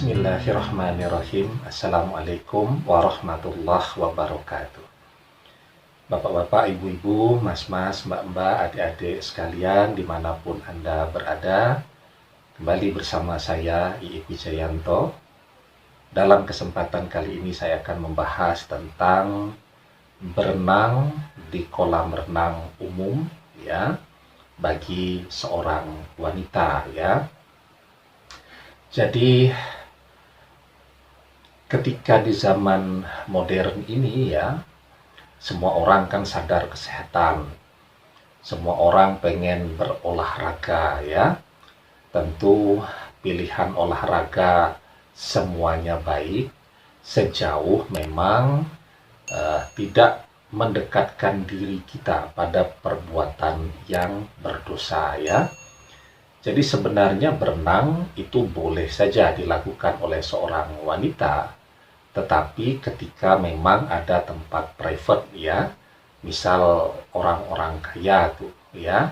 Bismillahirrahmanirrahim. Assalamualaikum warahmatullahi wabarakatuh. Bapak-bapak, ibu-ibu, mas-mas, mbak-mbak, adik-adik sekalian dimanapun Anda berada, kembali bersama saya Iip Wijayanto. Dalam kesempatan kali ini saya akan membahas tentang berenang di kolam renang umum ya, bagi seorang wanita ya. Jadi ketika di zaman modern ini ya, semua orang kan sadar kesehatan. Semua orang pengen berolahraga ya. Tentu pilihan olahraga semuanya baik sejauh memang tidak mendekatkan diri kita pada perbuatan yang berdosa ya. Jadi sebenarnya berenang itu boleh saja dilakukan oleh seorang wanita, tetapi ketika memang ada tempat private ya, misal orang-orang kaya tuh ya,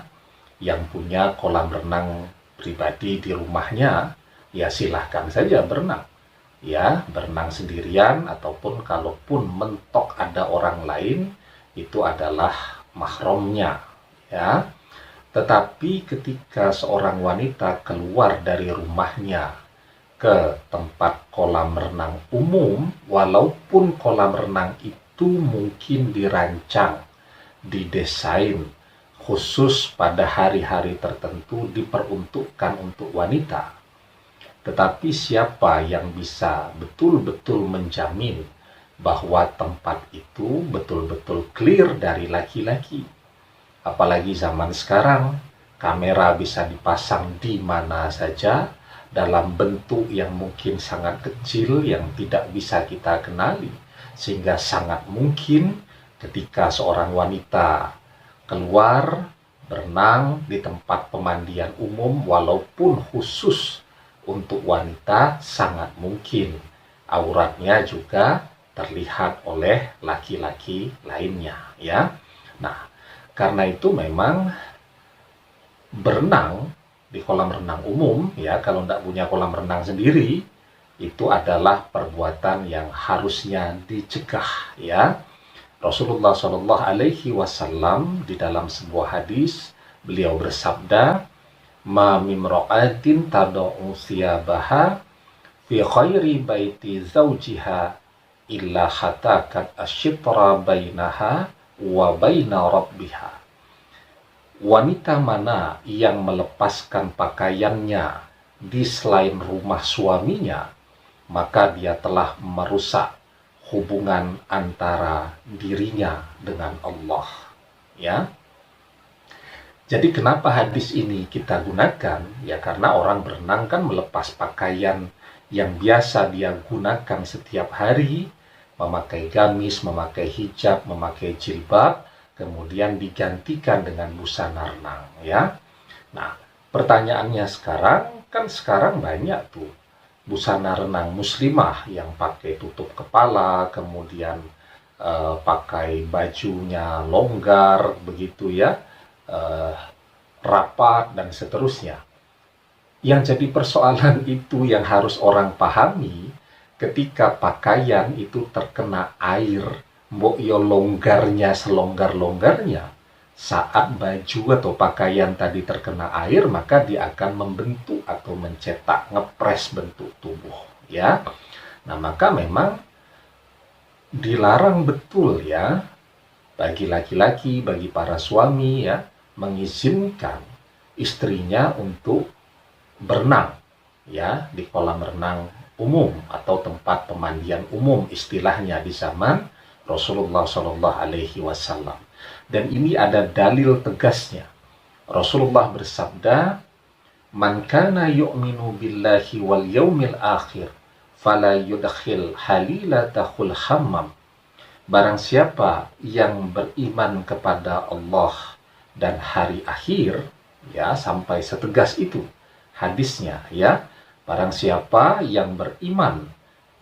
yang punya kolam renang pribadi di rumahnya, ya silahkan saja berenang. Ya, berenang sendirian ataupun kalaupun mentok ada orang lain, itu adalah mahramnya ya. Tetapi ketika seorang wanita keluar dari rumahnya ke tempat kolam renang umum, walaupun kolam renang itu mungkin dirancang, didesain khusus pada hari-hari tertentu diperuntukkan untuk wanita, tetapi siapa yang bisa betul-betul menjamin bahwa tempat itu betul-betul clear dari laki-laki? Apalagi zaman sekarang, kamera bisa dipasang di mana saja, dalam bentuk yang mungkin sangat kecil, yang tidak bisa kita kenali. Sehingga sangat mungkin ketika seorang wanita keluar, berenang di tempat pemandian umum, walaupun khusus untuk wanita, sangat mungkin auratnya juga terlihat oleh laki-laki lainnya ya. Nah, karena itu memang berenang di kolam renang umum ya, kalau tidak punya kolam renang sendiri, itu adalah perbuatan yang harusnya dicegah ya. Rasulullah SAW di dalam sebuah hadis, beliau bersabda, "Ma mimra'atin tada'u thiyabaha fi khairi baiti zawjiha illa hatakat asyitra bainaha wa baina rabbiha." Wanita mana yang melepaskan pakaiannya di selain rumah suaminya, maka dia telah merusak hubungan antara dirinya dengan Allah ya. Jadi kenapa hadis ini kita gunakan? Ya karena orang berenang kan melepas pakaian yang biasa dia gunakan setiap hari, memakai gamis, memakai hijab, memakai jilbab, kemudian digantikan dengan busana renang ya. Nah, pertanyaannya sekarang banyak tuh busana renang muslimah yang pakai tutup kepala, kemudian pakai bajunya longgar begitu ya, rapat dan seterusnya. Yang jadi persoalan itu yang harus orang pahami, ketika pakaian itu terkena air, mbok yo longgarnya selonggar-longgarnya, saat baju atau pakaian tadi terkena air, maka dia akan membentuk atau mencetak, ngepres bentuk tubuh ya. Nah, maka memang dilarang betul ya bagi laki-laki, bagi para suami ya, mengizinkan istrinya untuk berenang ya di kolam renang umum atau tempat pemandian umum istilahnya di zaman Rasulullah SAW. Dan ini ada dalil tegasnya. Rasulullah bersabda, "Man kana yu'minu billahi wal yaumil akhir fala yudkhil halilatahul hammam." Barang siapa yang beriman kepada Allah dan hari akhir, ya sampai setegas itu hadisnya ya. Barang siapa yang beriman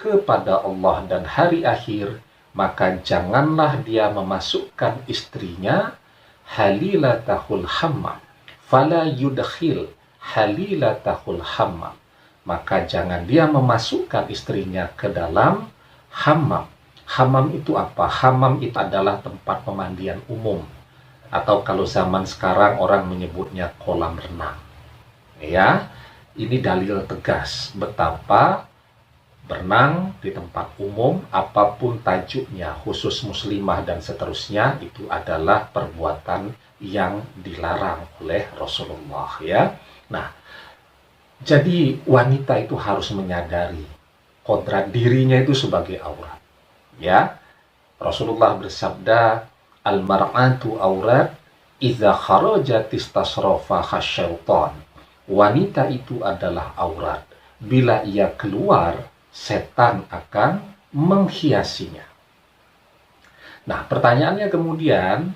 kepada Allah dan hari akhir, maka janganlah dia memasukkan istrinya halilatahul hammam. Fala yudkhil halilatahul hammam. maka jangan dia memasukkan istrinya ke dalam hammam. Hammam itu apa? Hammam itu adalah tempat pemandian umum, atau kalau zaman sekarang orang menyebutnya kolam renang. Ya, ini dalil tegas betapa berenang di tempat umum, apapun tajuknya, khusus muslimah dan seterusnya, itu adalah perbuatan yang dilarang oleh Rasulullah, ya. Nah, jadi wanita itu harus menyadari kodrat dirinya itu sebagai aurat, ya. Rasulullah bersabda, al-mar'atu aurat idza kharajat istasrafa khasyaitan. Wanita itu adalah aurat. Bila ia keluar, setan akan menghiasinya. Nah, pertanyaannya kemudian,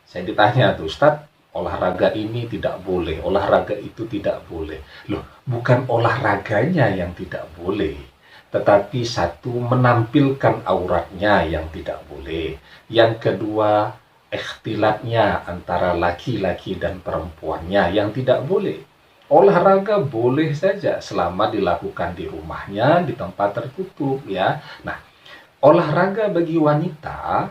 saya ditanya tuh, Ustadz, olahraga ini tidak boleh, olahraga itu tidak boleh. Loh, bukan olahraganya yang tidak boleh, tetapi satu, menampilkan auratnya yang tidak boleh. Yang kedua, ikhtilatnya antara laki-laki dan perempuannya yang tidak boleh. Olahraga boleh saja selama dilakukan di rumahnya, di tempat tertutup, ya. Nah, olahraga bagi wanita,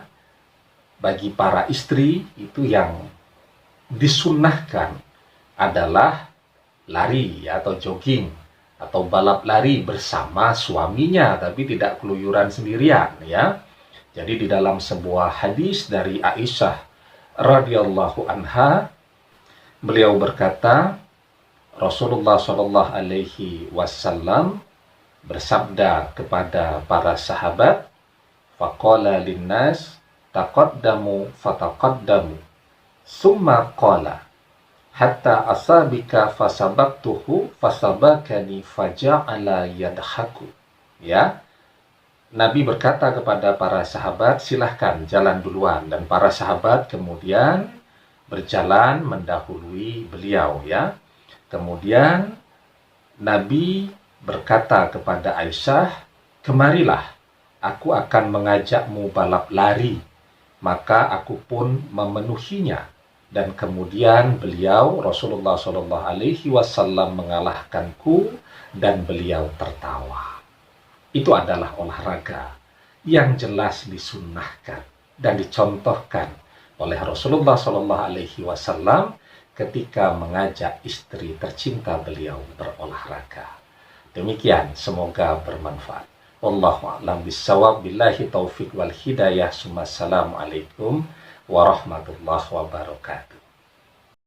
bagi para istri, itu yang disunnahkan adalah lari atau jogging atau balap lari bersama suaminya, tapi tidak keluyuran sendirian, ya. Jadi di dalam sebuah hadis dari Aisyah radhiyallahu anha, beliau berkata, Rasulullah Shallallahu Alaihi Wasallam bersabda kepada para sahabat, faqala linnas taqaddamu fataqaddamu, summa qala hatta asabika fasabaktuhu fasabakani faja'ala yadhaku. Ya, Nabi berkata kepada para sahabat, silahkan jalan duluan, dan para sahabat kemudian berjalan mendahului beliau, ya. Kemudian Nabi berkata kepada Aisyah, kemarilah, aku akan mengajakmu balap lari. Maka aku pun memenuhinya. Dan kemudian beliau, Rasulullah Shallallahu Alaihi Wasallam, mengalahkanku dan beliau tertawa. Itu adalah olahraga yang jelas disunnahkan dan dicontohkan oleh Rasulullah Shallallahu Alaihi Wasallam ketika mengajak istri tercinta beliau berolahraga. Demikian, semoga bermanfaat. Wallahu a'lam bishawab, billahi taufiq wal hidayah. Assalamualaikum warahmatullahi wabarakatuh.